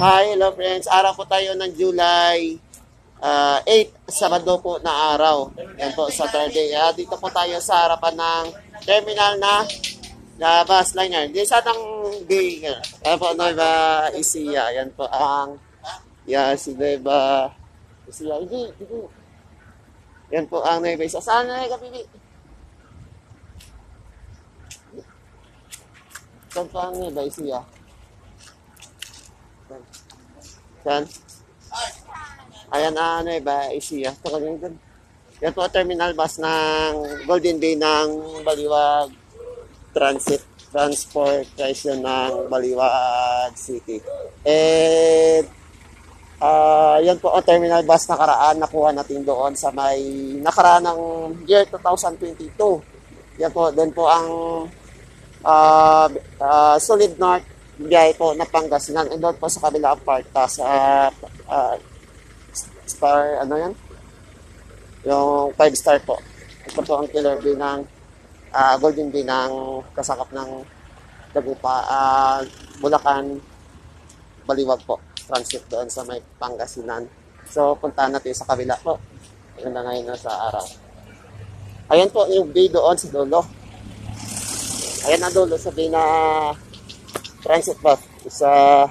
Hi, hello friends. Araw po tayo ng July 8, Sabado po na araw. Yan po, Saturday. Dito po tayo sa harapan ng terminal na bus liner. Di sa tang day. Yan po, Nueva Ecija. Yan po ang si Nueva Ecija. Hindi. Yan po ang Nueva Ecija. Saan na yung kapili? Saan po ang Nueva Ecija? Yan. Ayan na Nueva Ecija. Yan po terminal bus ng Golden Bay ng Baliwag Transportation ng Baliwag City. And yan po ang terminal bus nakaraan. Nakuha natin doon sa may nakaraan ng year 2022. Yan po, doon po ang Solid North biyahe po na Pangasinan. And doon po sa kabilang part sa star, ano yan? Yung 5-star po. Ito po ang killer bay ng Golden Bay ng kasakap ng Dagupa, Bulacan, Baliwag po. Transit doon sa may Pangasinan. So, puntahan natin sa kabila po. Ayan na ngayon na sa araw. Ayan po yung bay doon sa dulo. Ayan na dulo sa bay na transit bus. Isa